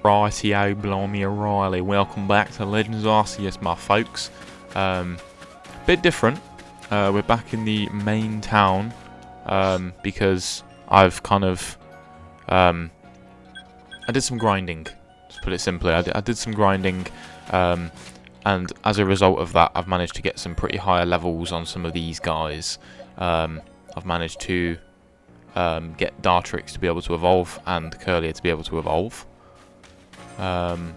Rightio, Blimey O'Reilly. Welcome back to Legends Arceus, my folks. Bit different. We're back in the main town because I've kind of I did some grinding. To put it simply, I did some grinding, and as a result of that, I've managed to get some pretty higher levels on some of these guys. I've managed to get Dartrix to be able to evolve and Curlier to be able to evolve. And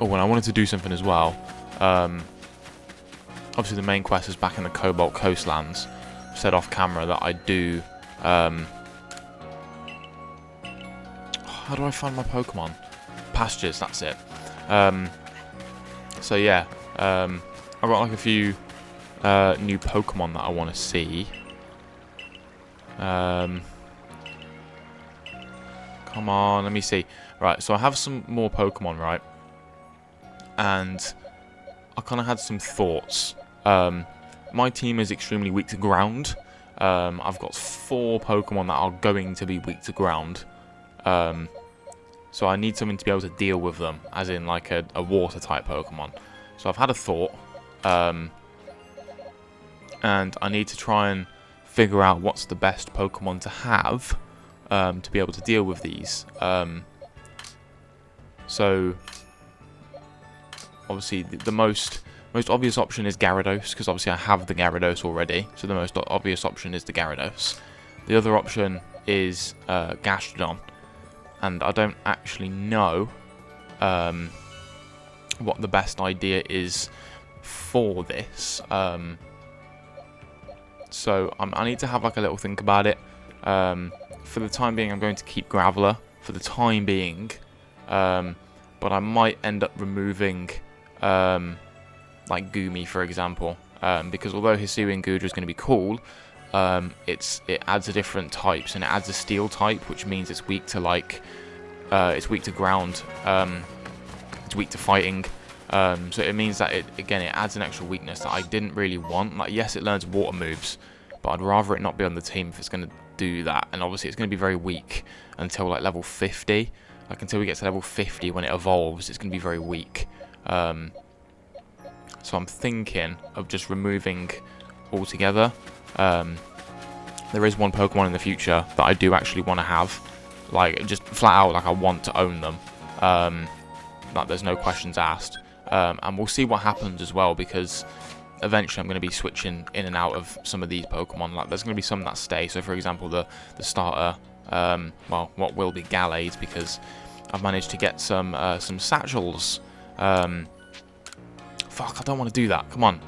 I wanted to do something as well. Obviously the main quest is back in the Cobalt Coastlands. I've said off camera that I do... how do I find my Pokemon? Pastures, that's it. So yeah, I've got like a few new Pokemon that I want to see. Come on, let me see. Right, so I have some more Pokemon, right? And I kind of had some thoughts. My team is extremely weak to ground. I've got 4 Pokemon that are going to be weak to ground. So I need something to be able to deal with them, as in like a water-type Pokemon. So I've had a thought. And I need to try and figure out what's the best Pokemon to have to be able to deal with these. So obviously the most obvious option is Gyarados, because obviously I have the Gyarados already. So the most obvious option is the Gyarados. The other option is Gastrodon, and I don't actually know what the best idea is for this. So I need to have like a little think about it. For the time being, I'm going to keep Graveler for the time being, but I might end up removing like Goomy, for example, because although Hisuian and Goodra is going to be cool, it adds a different types, and it adds a steel type, which means it's weak to like it's weak to ground, it's weak to fighting. So it means that it adds an extra weakness that I didn't really want. Like, yes, it learns water moves, but I'd rather it not be on the team if it's going to do that. And obviously it's going to be very weak until like level 50. Like until we get to level 50, when it evolves, it's going to be very weak. So I'm thinking of just removing altogether. There is one Pokemon in the future that I do actually want to have. Like, just flat out, like I want to own them. Like there's no questions asked. And we'll see what happens as well, because eventually I'm going to be switching in and out of some of these Pokemon. Like there's going to be some that stay. So for example, the starter, well, what will be Gallade, because I've managed to get some satchels. Fuck, I don't want to do that. Come on.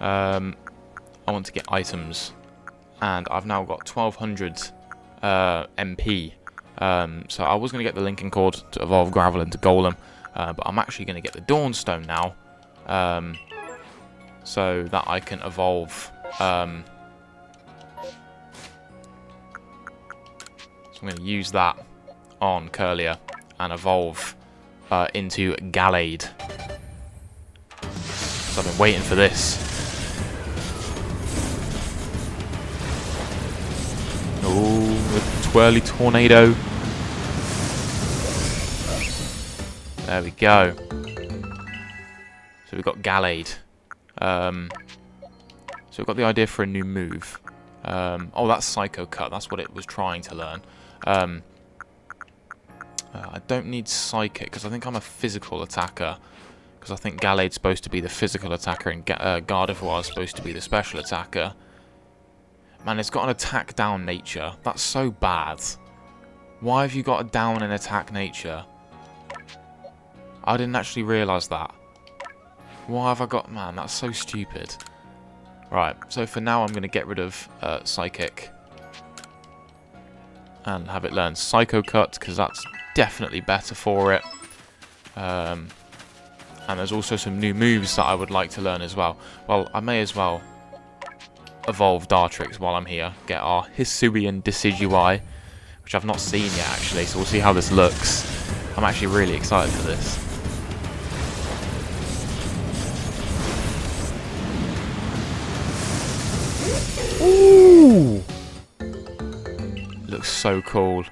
I want to get items, and I've now got 1200 MP. So I was going to get the Lincoln Cord to evolve Gravel into Golem, but I'm actually going to get the Dawnstone now, so that I can evolve. So I'm going to use that on Curlier and evolve into Gallade. So I've been waiting for this. Oh, the twirly tornado. There we go. So we've got Gallade. So we've got the idea for a new move. Oh, that's Psycho Cut. That's what it was trying to learn. I don't need Psychic, because I think I'm a physical attacker. Because I think Gallade's supposed to be the physical attacker, and Gardevoir is supposed to be the special attacker. Man, it's got an attack down nature. That's so bad. Why have you got a down and attack nature? I didn't actually realise that. Why have I got... Man, that's so stupid. Right, so for now I'm going to get rid of Psychic. And have it learn Psycho Cut, because that's definitely better for it. And there's also some new moves that I would like to learn as well. Well, I may as well evolve Dartrix while I'm here. Get our Hisuian Decidueye, which I've not seen yet actually, so we'll see how this looks. I'm actually really excited for this. Ooh! Looks so cool. So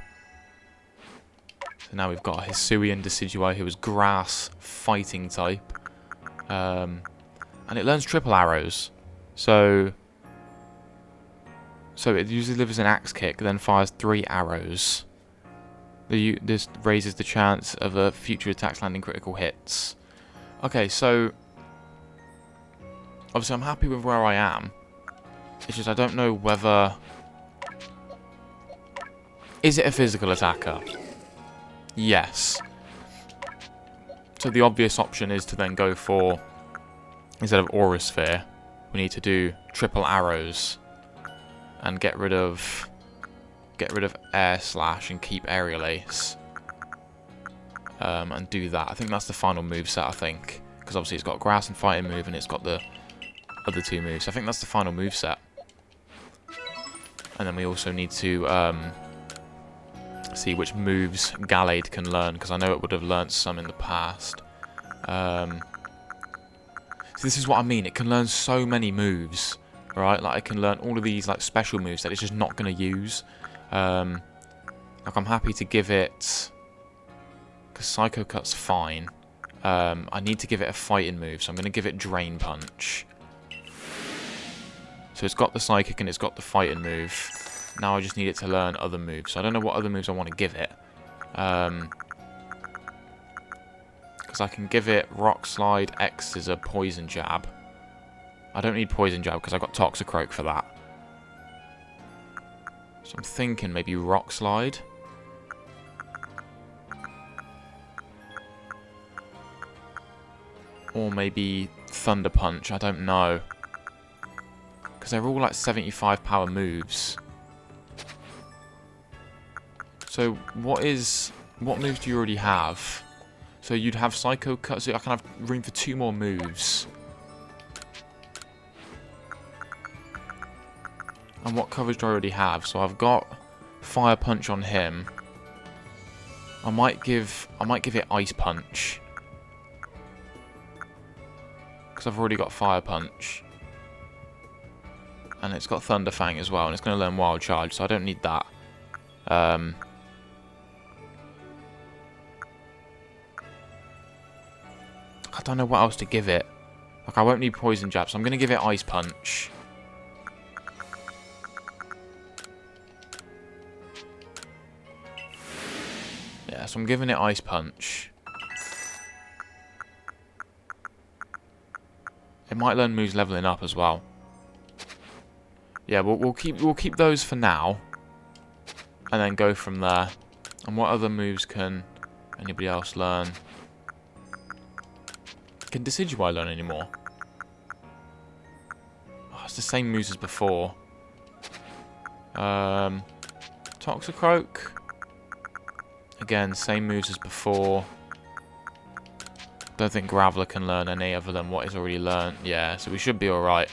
So now we've got a Hisuian Decidueye who is grass fighting type. And it learns triple arrows. So it usually delivers an axe kick, then fires 3 arrows. This raises the chance of a future attacks landing critical hits. Okay, so obviously I'm happy with where I am. It's just I don't know whether... Is it a physical attacker? Yes. So the obvious option is to then go for, instead of Aura Sphere, we need to do triple arrows and get rid of Air Slash and keep Aerial Ace. And do that. I think that's the final moveset, I think. Because obviously it's got Grass and Fighting move and it's got the other 2 moves. I think that's the final moveset. And then we also need to see which moves Gallade can learn, because I know it would have learnt some in the past. So this is what I mean. It can learn so many moves, right? Like, it can learn all of these like special moves that it's just not going to use. Like, I'm happy to give it, because Psycho Cut's fine. I need to give it a fighting move, so I'm going to give it Drain Punch. So it's got the Psychic and it's got the fighting move. Now I just need it to learn other moves. So I don't know what other moves I want to give it. Because I can give it Rock Slide, X Scissor, Poison Jab. I don't need Poison Jab because I got Toxicroak for that. So I'm thinking maybe Rock Slide. Or maybe Thunder Punch, I don't know. Because they're all like 75 power moves. So what moves do you already have? So you'd have Psycho Cut, so I can have room for 2 more moves. And what coverage do I already have? So I've got Fire Punch on him. I might give it Ice Punch. Because I've already got Fire Punch. And it's got Thunder Fang as well, and it's going to learn Wild Charge, so I don't need that. I don't know what else to give it. Like, I won't need Poison Jab, so I'm going to give it Ice Punch. Yeah, so I'm giving it Ice Punch. It might learn moves leveling up as well. Yeah, we'll keep those for now, and then go from there. And what other moves can anybody else learn? Can Decidueye learn anymore? Oh, it's the same moves as before. Toxicroak. Again, same moves as before. Don't think Graveler can learn any other than what he's already learned. Yeah, so we should be alright.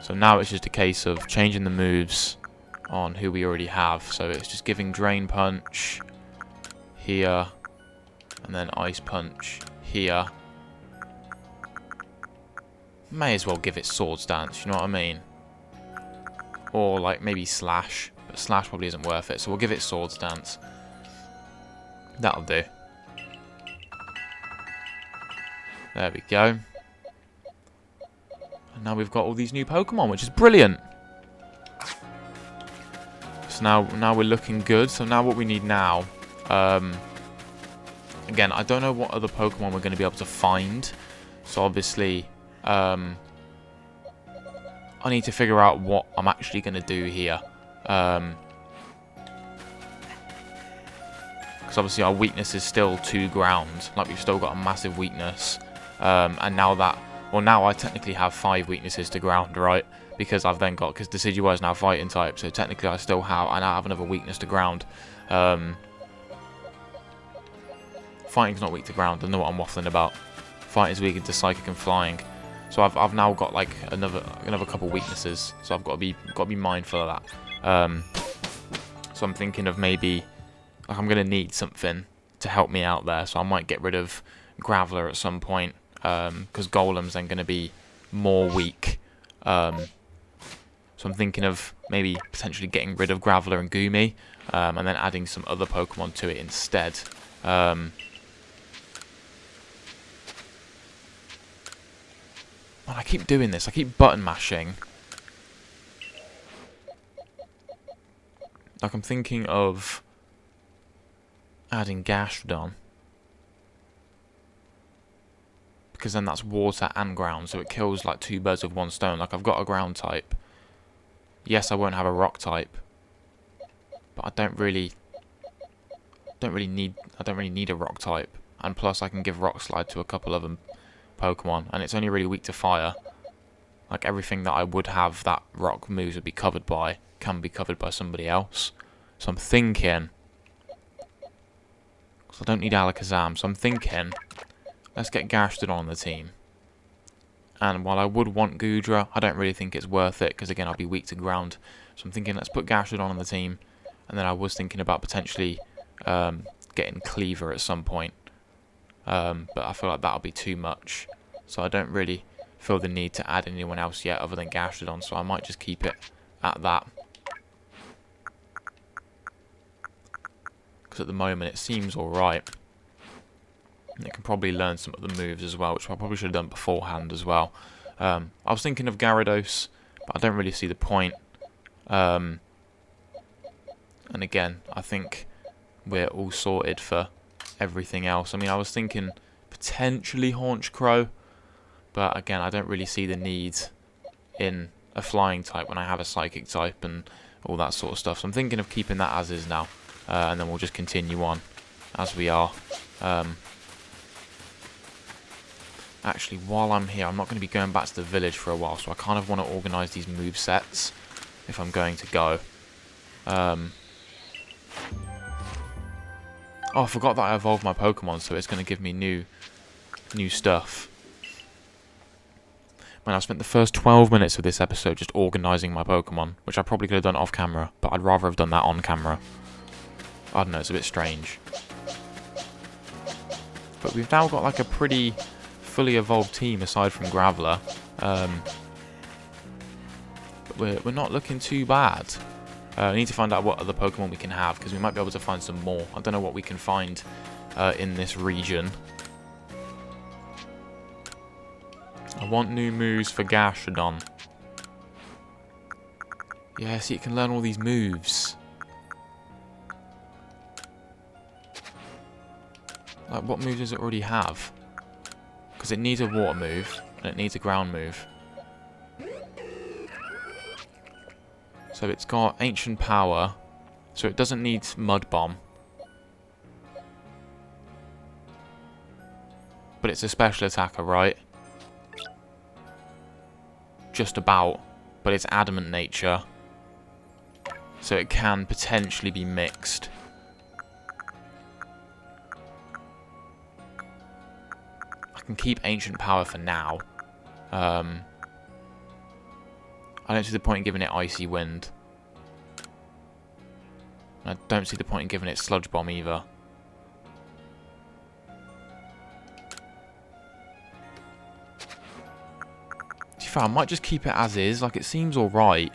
So now it's just a case of changing the moves on who we already have. So it's just giving Drain Punch here, and then Ice Punch here. May as well give it Swords Dance, you know what I mean? Or like maybe Slash, but Slash probably isn't worth it, so we'll give it Swords Dance. That'll do. There we go. And now we've got all these new Pokemon, which is brilliant. So now we're looking good. So now what we need now, again, I don't know what other Pokemon we're going to be able to find. So obviously, I need to figure out what I'm actually going to do here. Because obviously our weakness is still to ground. Like, we've still got a massive weakness. And now that... Well, now I technically have 5 weaknesses to ground, right? Because I've then got... Because Decidueye is now fighting type, so technically I now have another weakness to ground. Fighting's not weak to ground, I don't know what I'm waffling about. Fighting's weak to Psychic and Flying. So I've now got like another couple weaknesses, so I've got to be mindful of that. So I'm thinking of maybe... Like, I'm going to need something to help me out there, so I might get rid of Graveler at some point. Because Golem's then going to be more weak. So So I'm thinking of maybe potentially getting rid of Graveler and Goomy, and then adding some other Pokemon to it instead. Man, I keep doing this. I keep button mashing. Like, I'm thinking of adding Gastrodon. Because then that's water and ground, so it kills like 2 birds with 1 stone. Like, I've got a ground type. Yes, I won't have a rock type. But I don't really need a rock type. And plus I can give Rock Slide to a couple of them Pokemon, and it's only really weak to fire. Like, everything that I would have that rock moves would be covered by can be covered by somebody else. So I'm thinking, because I don't need Alakazam, so I'm thinking, let's get Gastrodon on the team. And while I would want Goodra, I don't really think it's worth it, because again, I'll be weak to ground. So I'm thinking, let's put Gastrodon on the team. And then I was thinking about potentially getting Cleaver at some point. But I feel like that'll be too much. So I don't really feel the need to add anyone else yet other than Gastrodon. So I might just keep it at that. Because at the moment it seems alright. And it can probably learn some of the moves as well, which I probably should have done beforehand as well. I was thinking of Gyarados, but I don't really see the point. And again, I think we're all sorted for everything else. I mean, I was thinking potentially Haunch Crow, but again, I don't really see the need in a flying type when I have a psychic type and all that sort of stuff. So I'm thinking of keeping that as is now, and then we'll just continue on as we are. Actually, while I'm here, I'm not going to be going back to the village for a while, so I kind of want to organise these move sets if I'm going to go. Oh, I forgot that I evolved my Pokemon, so it's going to give me new stuff. Man, I've spent the first 12 minutes of this episode just organising my Pokemon, which I probably could have done off camera, but I'd rather have done that on camera. I don't know, it's a bit strange. But we've now got like a pretty fully evolved team aside from Graveler. But we're not looking too bad. I need to find out what other Pokemon we can have, because we might be able to find some more. I don't know what we can find in this region. I want new moves for Gastrodon. Yeah, see, it can learn all these moves. Like, what moves does it already have? Because it needs a water move, and it needs a ground move. So it's got Ancient Power, so it doesn't need Mud Bomb. But it's a special attacker, right? Just about. But it's Adamant Nature. So it can potentially be mixed. I can keep Ancient Power for now. I don't see the point in giving it Icy Wind. I don't see the point in giving it Sludge Bomb either. To be fair, I might just keep it as is. Like, it seems alright.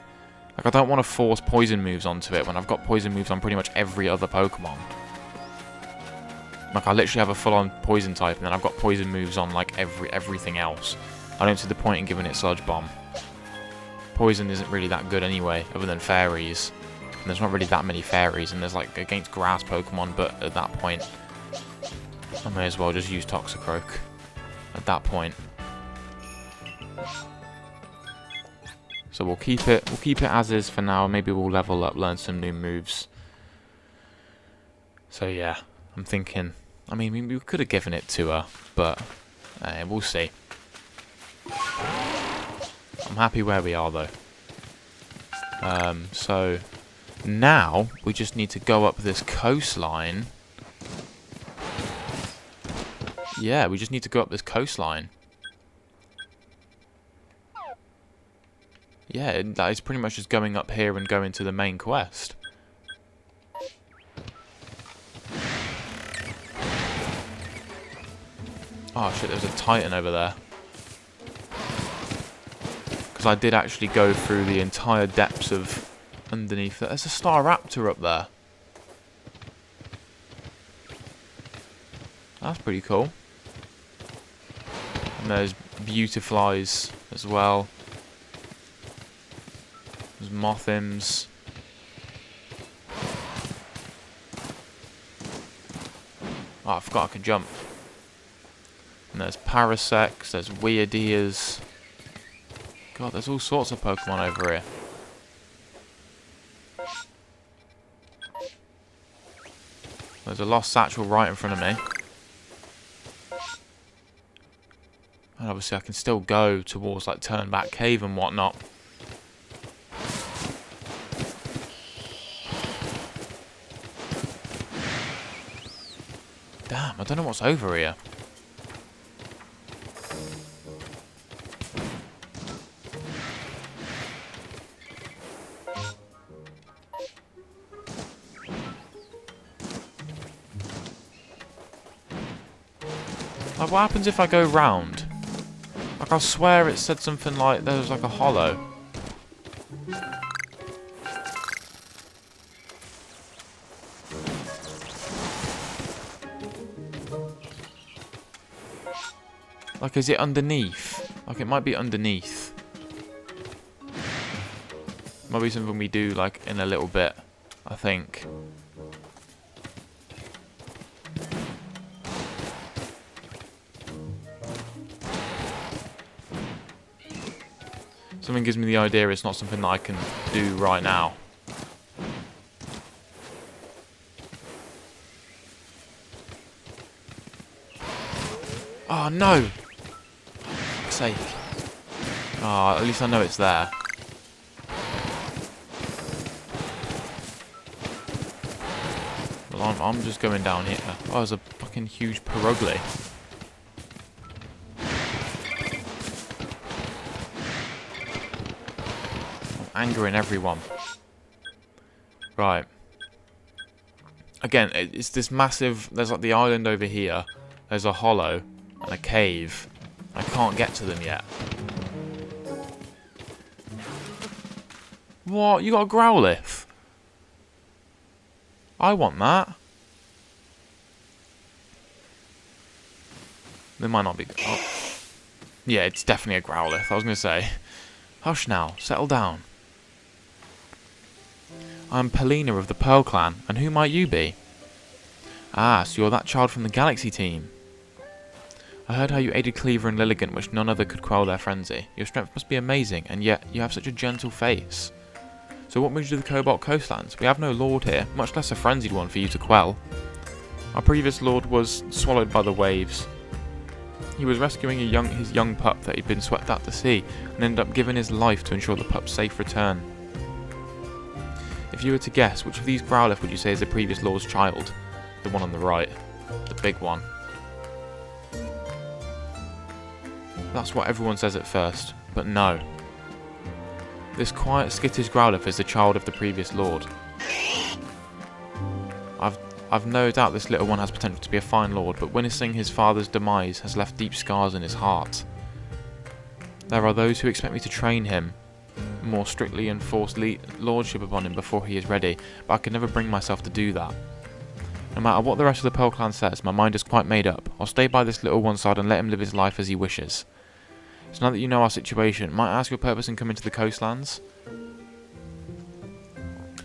Like, I don't want to force poison moves onto it when I've got poison moves on pretty much every other Pokemon. Like, I literally have a full-on poison type, and then I've got poison moves on, like, everything else. I don't see the point in giving it Sludge Bomb. Poison isn't really that good anyway, other than fairies. And there's not really that many fairies, and there's, like, against grass Pokemon, but at that point, I may as well just use Toxicroak. At that point. So we'll keep it as is for now. Maybe we'll level up, learn some new moves. So yeah, I'm thinking, I mean, we could have given it to her, but we'll see. I'm happy where we are though. So now we just need to go up this coastline. Yeah, we just need to go up this coastline. Yeah, that is pretty much just going up here and going to the main quest. Oh shit, there's a Titan over there. Because I did actually go through the entire depths of underneath it. There's a star raptor up there. That's pretty cool. And there's beautiflies as well. There's mothimps. Oh, I forgot I could jump. And there's parasects, there's weird ears. God, there's all sorts of Pokemon over here. There's a lost satchel right in front of me. And obviously I can still go towards like Turnback Cave and whatnot. Damn, I don't know what's over here. Like, what happens if I go round? Like, I swear it said something like there was like a hollow. Like, is it underneath? Like, it might be underneath. Might be something we do, like, in a little bit, I think. Something gives me the idea it's not something that I can do right now. Oh no! For fuck's sake. Oh, at least I know it's there. Well, I'm just going down here. Oh, there's a fucking huge Perugly. Angering everyone. Right. Again, it's this massive... There's like the island over here. There's a hollow and a cave. I can't get to them yet. What? You got a Growlithe? I want that. There might not be... Oh. Yeah, it's definitely a Growlithe. I was going to say. Hush now. Settle down. I'm PALINA of the Pearl Clan, and who might you be? Ah, so you're that child from the Galaxy team. I heard how you aided Cleaver and Lilligant, which none other could quell their frenzy. Your strength must be amazing, and yet you have such a gentle face. So what brings you to the Cobalt Coastlands? We have no lord here, much less a frenzied one for you to quell. Our previous lord was swallowed by the waves. He was rescuing his young pup that he'd been swept out to sea, and ended up giving his life to ensure the pup's safe return. If you were to guess, which of these Growlithe would you say is the previous lord's child? The one on the right. The big one. That's what everyone says at first, but no. This quiet, skittish Growlithe is the child of the previous lord. I've no doubt this little one has potential to be a fine lord, but witnessing his father's demise has left deep scars in his heart. There are those who expect me to train him more strictly and force lordship upon him before he is ready, but I could never bring myself to do that. No matter what the rest of the Pearl Clan says, my mind is quite made up. I'll stay by this little one side and let him live his life as he wishes. So now that you know our situation, might I ask your purpose in coming to the coastlands?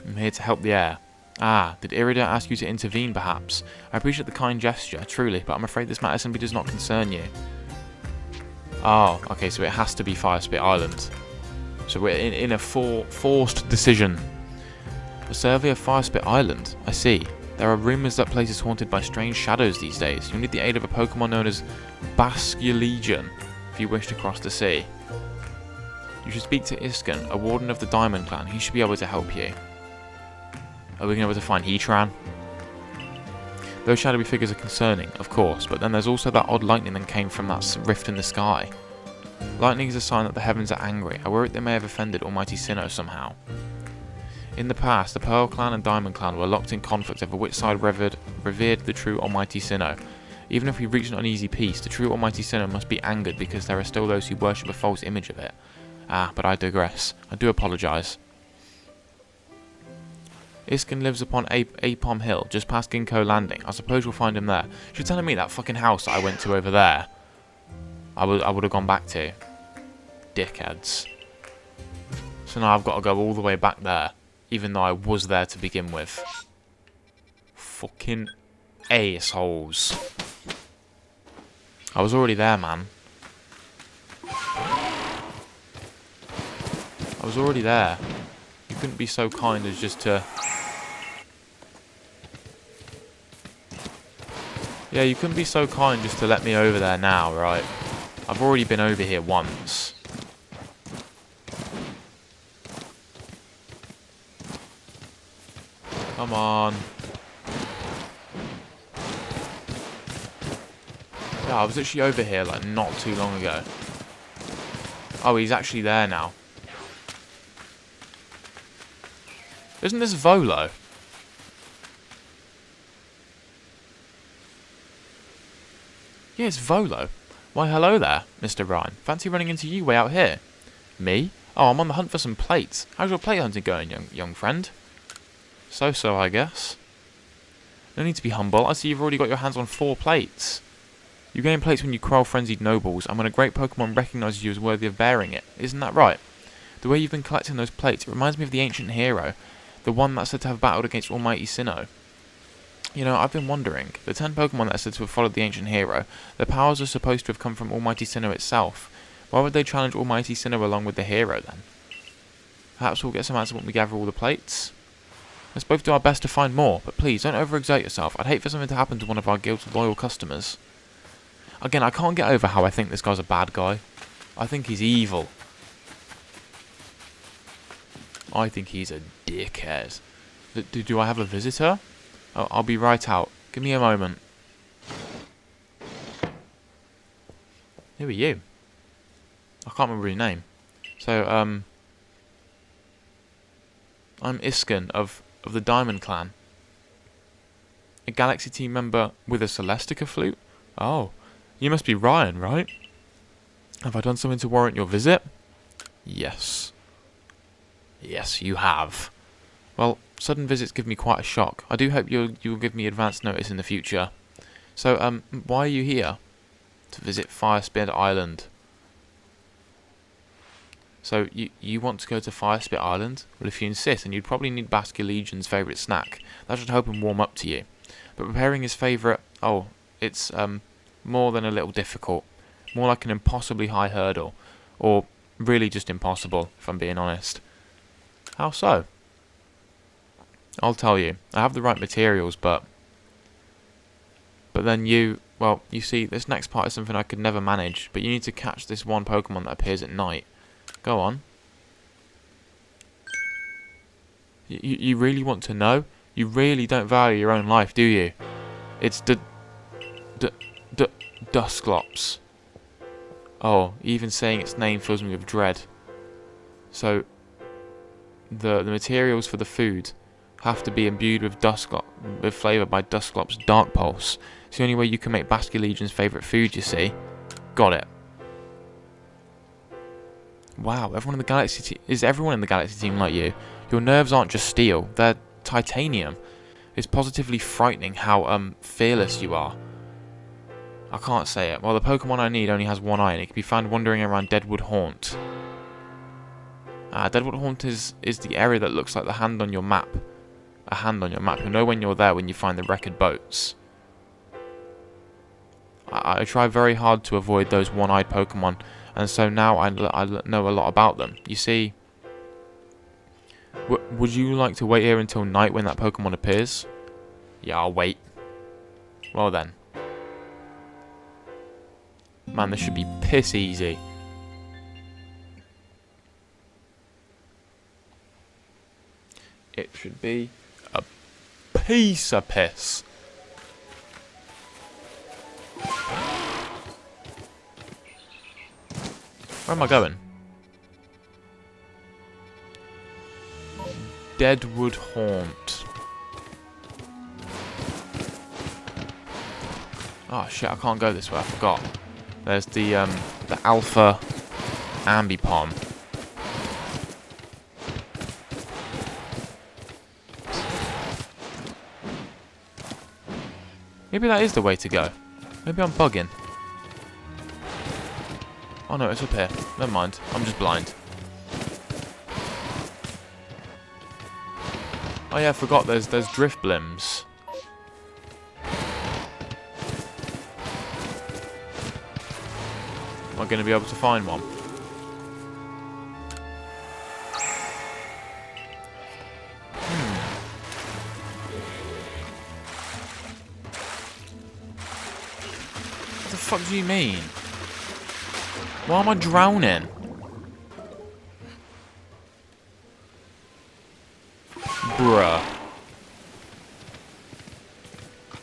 I'm here to help the heir. Ah, did Irida ask you to intervene perhaps? I appreciate the kind gesture, truly, but I'm afraid this matter simply does not concern you. Oh, okay, so it has to be Firespit Island. So we're in a forced decision. A survey of Firespit Island, I see. There are rumours that place is haunted by strange shadows these days. You'll need the aid of a Pokemon known as Basculegion if you wish to cross the sea. You should speak to Iskan, a warden of the Diamond Clan. He should be able to help you. Are we going to be able to find Heatran? Those shadowy figures are concerning, of course, but then there's also that odd lightning that came from that rift in the sky. Lightning is a sign that the heavens are angry. I worry they may have offended Almighty Sinnoh somehow. In the past, the Pearl Clan and Diamond Clan were locked in conflict over which side revered the true Almighty Sinnoh. Even if we reach an uneasy peace, the true Almighty Sinnoh must be angered because there are still those who worship a false image of it. Ah, but I digress. I do apologise. Iskin lives upon Apom Hill, just past Ginkgo Landing. I suppose you'll find him there. You're telling me that fucking house that I went to over there, I would have gone back to? Dickheads. So now I've got to go all the way back there, even though I was there to begin with. Fucking assholes. I was already there, man. I was already there. You couldn't be so kind as just to... Yeah, you couldn't be so kind just to let me over there now, right? I've already been over here once. Come on. Yeah, I was actually over here like not too long ago. Oh, he's actually there now. Isn't this Volo? Yeah, it's Volo. Why, hello there, Mr. Ryan. Fancy running into you way out here. Me? Oh, I'm on the hunt for some plates. How's your plate hunting going, young friend? So, I guess. No need to be humble. I see you've already got your hands on 4 plates. You gain plates when you quell frenzied nobles, and when a great Pokemon recognises you as worthy of bearing it. Isn't that right? The way you've been collecting those plates, it reminds me of the ancient hero. The one that's said to have battled against Almighty Sinnoh. You know, I've been wondering. The 10 Pokemon that are said to have followed the ancient hero, their powers are supposed to have come from Almighty Sinnoh itself. Why would they challenge Almighty Sinnoh along with the hero, then? Perhaps we'll get some answer when we gather all the plates? Let's both do our best to find more, but please, don't overexert yourself. I'd hate for something to happen to one of our guild's loyal customers. Again, I can't get over how I think this guy's a bad guy. I think he's evil. I think he's a dickhead. Do I have a visitor? Oh, I'll be right out. Give me a moment. Who are you? I can't remember his name. So, I'm Iskin of the Diamond Clan. A Galaxy team member with a Celestica flute? Oh, you must be Ryan, right? Have I done something to warrant your visit? Yes. Yes, you have. Well, sudden visits give me quite a shock. I do hope you'll give me advance notice in the future. So, why are you here? To visit Firespit Island. So, you want to go to Firespit Island? Well, if you insist, then you'd probably need Basculegion's favourite snack. That should help him warm up to you. But preparing his favourite... Oh, it's, more than a little difficult. More like an impossibly high hurdle. Or really just impossible, if I'm being honest. How so? I'll tell you. I have the right materials, but then well, you see, this next part is something I could never manage, but you need to catch this one Pokemon that appears at night. Go on. You really want to know? You really don't value your own life, do you? It's Dusclops. Oh, even saying its name fills me with dread. So, the materials for the food have to be imbued with flavour by Dusclops' Dark Pulse. It's the only way you can make Basculegion's favourite food, you see. Got it. Wow, everyone in the Galaxy is everyone in the Galaxy team like you? Your nerves aren't just steel, they're titanium. It's positively frightening how fearless you are. I can't say it. Well, the Pokemon I need only has one eye, and it can be found wandering around Deadwood Haunt. Deadwood Haunt is the area that looks like the hand on your map. A hand on your map. You'll know when you're there when you find the wrecked boats. I try very hard to avoid those one-eyed Pokemon, and so now I know a lot about them. You see, would you like to wait here until night when that Pokemon appears? Yeah, I'll wait. Well then. Man, this should be piss easy. It should be a piece of piss. Where am I going? Deadwood Haunt. Oh shit, I can't go this way, I forgot. There's the Alpha Ambipom. Maybe that is the way to go. Maybe I'm bugging. Oh no, it's up here. Never mind. I'm just blind. Oh yeah, I forgot there's drift blims. Am I going to be able to find one? What the fuck do you mean? Why am I drowning? Bruh.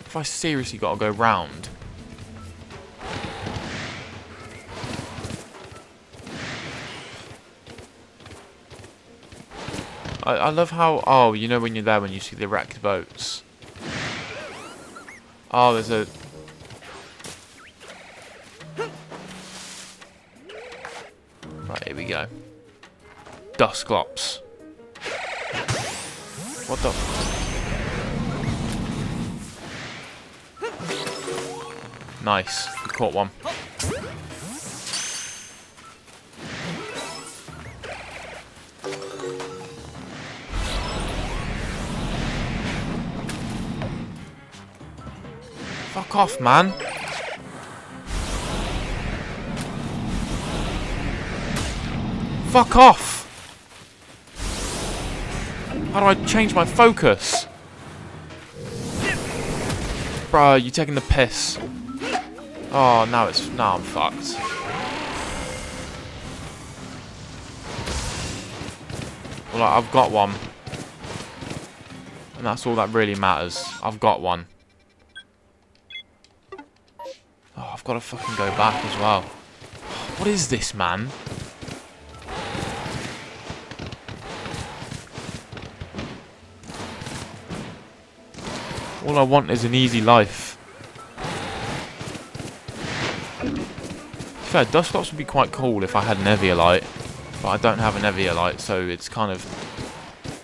If I seriously got to go round. I love how... Oh, you know when you're there when you see the wrecked boats. Oh, there's a... Right, here we go. Dusclops. What the... Nice. We caught one. Fuck off, man. Fuck off. How do I change my focus? Bro, you taking the piss. Oh, now I'm fucked. Well, I've got one. And that's all that really matters. I've got one. Oh, I've got to fucking go back as well. What is this, man? All I want is an easy life. Fair, Dusclops would be quite cool if I had an Eviolite, but I don't have an Eviolite, so it's kind of,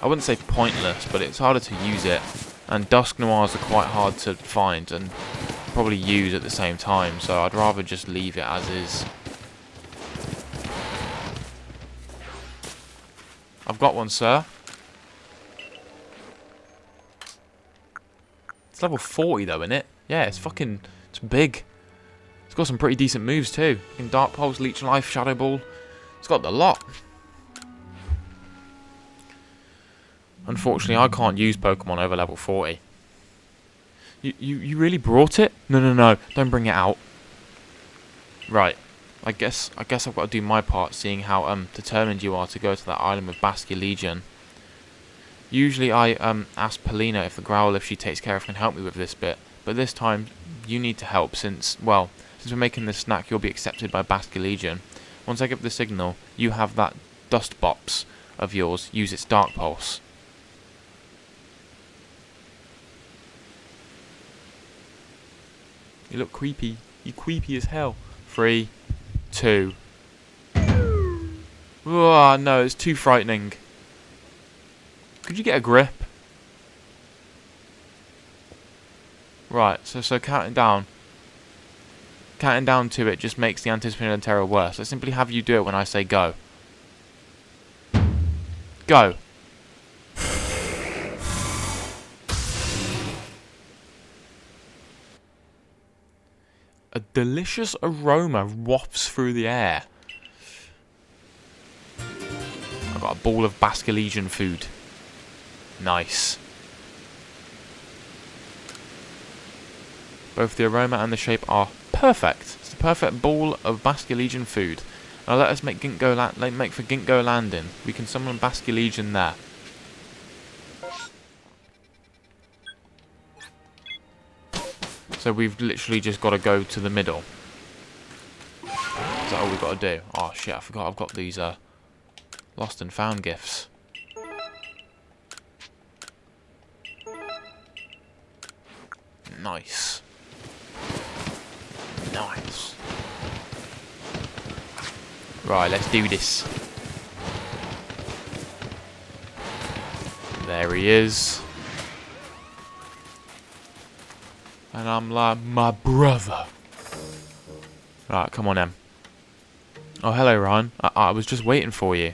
I wouldn't say pointless, but it's harder to use it. And Dusk Noirs are quite hard to find and probably use at the same time, so I'd rather just leave it as is. I've got one, sir. It's level 40 though, isn't it? Yeah, it's fucking, it's big. It's got some pretty decent moves too. Fucking Dark Pulse, Leech Life, Shadow Ball. It's got the lot. Unfortunately, I can't use Pokemon over level 40. You really brought it? No, don't bring it out. Right. I guess I've got to do my part, seeing how determined you are to go to that island with Basculegion. Usually I ask Palina if the Growl, if she takes care of, can help me with this bit. But this time, you need to help since we're making this snack, you'll be accepted by Basculegion. Once I give the signal, you have that Dust Bops of yours use its Dark Pulse. You look creepy. You creepy as hell. 3, 2. Oh no, it's too frightening. Could you get a grip? Right, so counting down. Counting down to it just makes the anticipated terror worse. Let's simply have you do it when I say go. Go. A delicious aroma wafts through the air. I've got a ball of Basculegion food. Nice. Both the aroma and the shape are perfect. It's the perfect ball of Basculegion food. Now let us make for Ginkgo Landing. We can summon Basculegion there. So we've literally just got to go to the middle. Is that all we've got to do? Oh shit, I forgot I've got these lost and found gifts. Nice. Nice. Right, let's do this. There he is. And I'm like, my brother. Right, come on, Em. Oh, hello, Ryan. I was just waiting for you.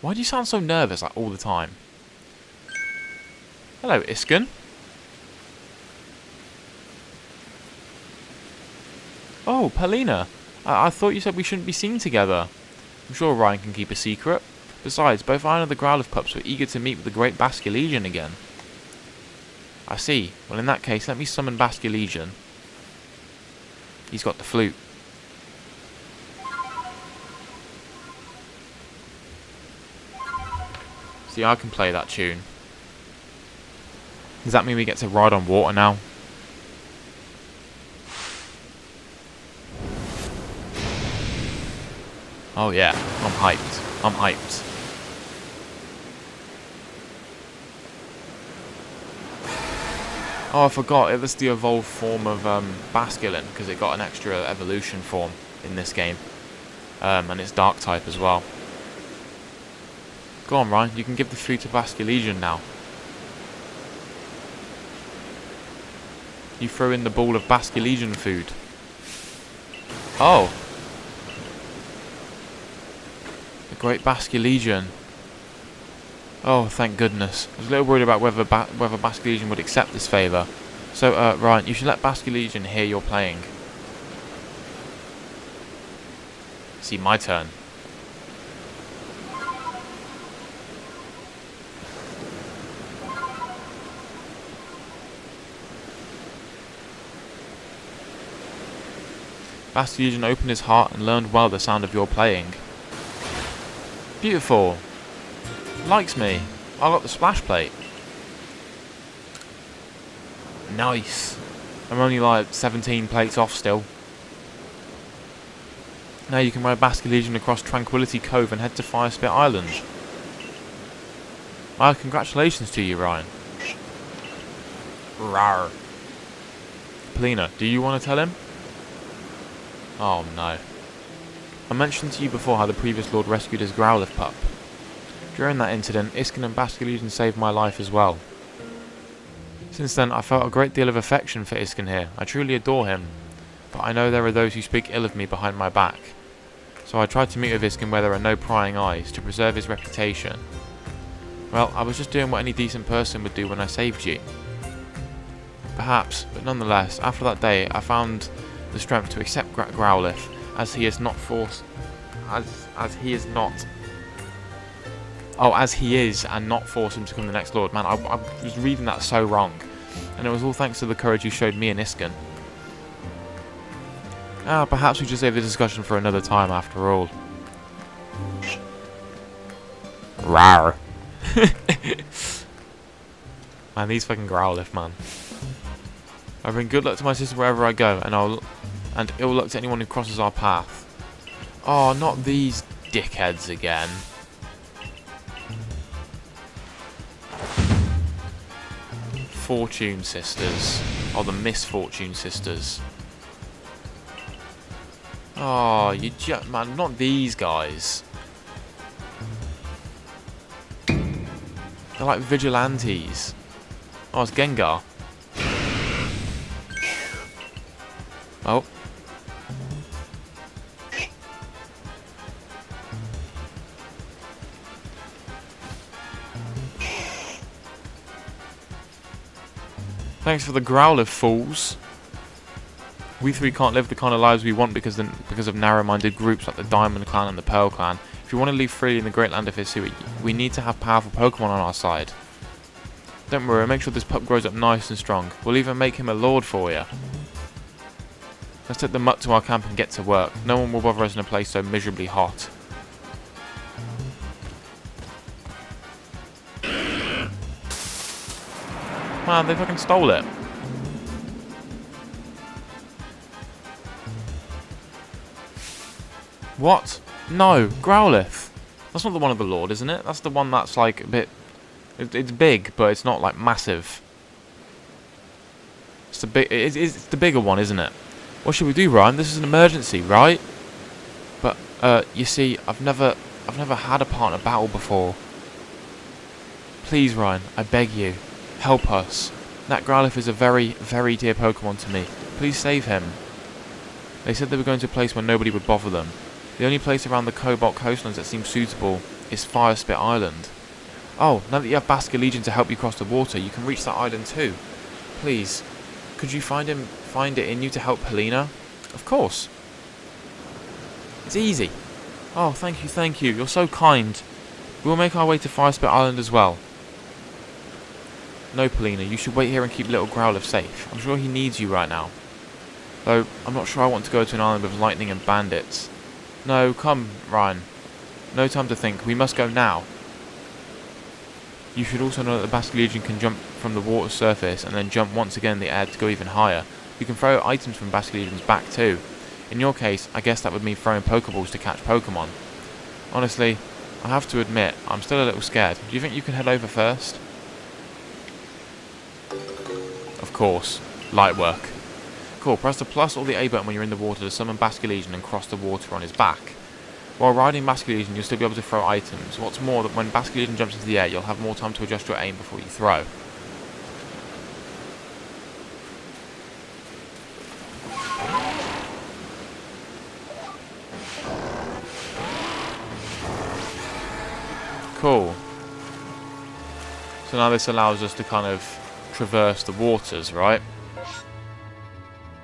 Why do you sound so nervous, like, all the time? Hello, Isken. Oh, Palina. I thought you said we shouldn't be seen together. I'm sure Ryan can keep a secret. Besides, both I and the Growlithe pups were eager to meet with the great Basculegion again. I see. Well, in that case, let me summon Basculegion. He's got the flute. See, I can play that tune. Does that mean we get to ride on water now? Oh yeah, I'm hyped. I'm hyped. Oh, I forgot, it was the evolved form of Basculin, because it got an extra evolution form in this game. And it's dark type as well. Go on, Ryan, you can give the food to Basculegion now. You throw in the ball of Basculegion food. Oh. The great Basculegion. Oh, thank goodness. I was a little worried about whether Basculegion would accept this favour. So, Ryan, you should let Basculegion hear you're playing. See, my turn. Basculegion opened his heart and learned well the sound of your playing. Beautiful. Likes me. I got the splash plate. Nice. I'm only like 17 plates off still. Now you can ride Basculegion across Tranquility Cove and head to Firespit Island. Well, congratulations to you, Ryan. Rawr. Palina, do you want to tell him? Oh no. I mentioned to you before how the previous Lord rescued his Growlithe pup. During that incident, Isken and Basculegion saved my life as well. Since then, I felt a great deal of affection for Isken here. I truly adore him. But I know there are those who speak ill of me behind my back. So I tried to meet with Isken where there are no prying eyes, to preserve his reputation. Well, I was just doing what any decent person would do when I saved you. Perhaps, but nonetheless, after that day, I found the strength to accept Growlithe, as he is not forced, as he is not. Oh, as he is, and not force him to become the next Lord. Man, I was reading that so wrong, and it was all thanks to the courage you showed me and Isken. Perhaps we should save the discussion for another time. After all. Rawr. Man, these fucking Growlithe, man. I bring good luck to my sister wherever I go, and ill luck to anyone who crosses our path. Oh, not these dickheads again. Fortune Sisters. Oh, the Misfortune Sisters. Oh, man, not these guys. They're like vigilantes. Oh, it's Gengar. Oh. Thanks for the Growlithe, fools. We three can't live the kind of lives we want because of narrow-minded groups like the Diamond Clan and the Pearl Clan. If we want to live freely in the great land of Hisui, we need to have powerful Pokemon on our side. Don't worry, make sure this pup grows up nice and strong. We'll even make him a lord for you. Let's take the mutt to our camp and get to work. No one will bother us in a place so miserably hot. Man, they fucking stole it. What? No, Growlithe. That's not the one of the Lord, isn't it? That's the one that's like a bit... It's big, but it's not like massive. It's the bigger one, isn't it? What should we do, Ryan? This is an emergency, right? But you see, I've never had a partner battle before. Please, Ryan, I beg you, help us. That Growlithe is a very, very dear Pokemon to me. Please save him. They said they were going to a place where nobody would bother them. The only place around the Cobalt Coastlands that seems suitable is Fire Spit Island. Oh, now that you have Basculegion to help you cross the water, you can reach that island too. Please, could you find it in you to help Palina? Of course. It's easy. Oh, thank you, thank you. You're so kind. We'll make our way to Fire Spit Island as well. No, Palina, you should wait here and keep little Growlithe safe. I'm sure he needs you right now. Though, I'm not sure I want to go to an island with lightning and bandits. No, come, Ryan. No time to think. We must go now. You should also know that the Basculegion can jump from the water surface and then jump once again in the air to go even higher. You can throw items from Basculegion's back too. In your case, I guess that would mean throwing Pokeballs to catch Pokemon. Honestly, I have to admit, I'm still a little scared. Do you think you can head over first? Of course. Light work. Cool, press the plus or the A button when you're in the water to summon Basculegion and cross the water on his back. While riding Basculegion, you'll still be able to throw items. What's more, that when Basculegion jumps into the air, you'll have more time to adjust your aim before you throw. Cool. So now this allows us to kind of traverse the waters, right?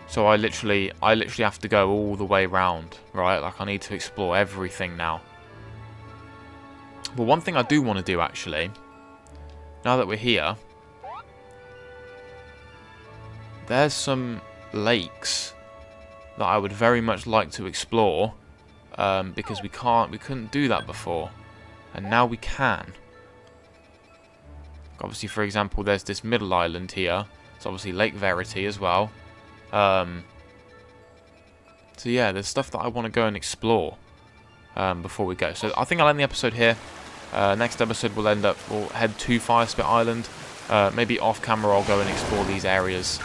So I literally have to go all the way round, right? Like, I need to explore everything now. But one thing I do want to do, actually, now that we're here, there's some lakes that I would very much like to explore, because we couldn't do that before, and now we can. Obviously, for example, there's this middle island here. It's obviously Lake Verity as well. So yeah, there's stuff that I want to go and explore before we go. So I think I'll end the episode here. Next episode we'll head to Fire Spit Island. Maybe off camera I'll go and explore these areas.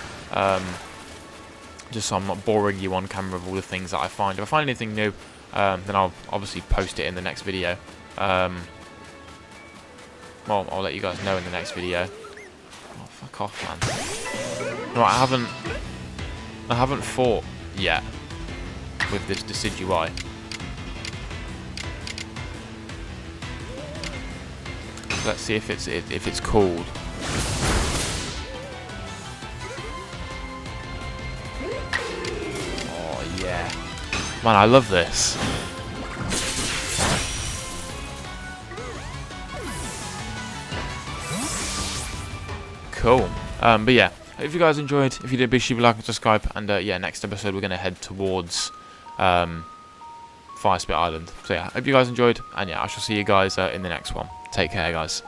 Just so I'm not boring you on camera with all the things that I find. If I find anything new, then I'll obviously post it in the next video. Well, I'll let you guys know in the next video. Oh, fuck off, man. Right, I haven't fought yet with this Decidueye. Let's see if it's called. Oh yeah, man, I love this. Cool. But yeah, if you guys enjoyed, if you did, be sure to like and subscribe. And yeah, next episode we're gonna head towards Fire Spit Island. So yeah, hope you guys enjoyed, and yeah, I shall see you guys in the next one. Take care, guys.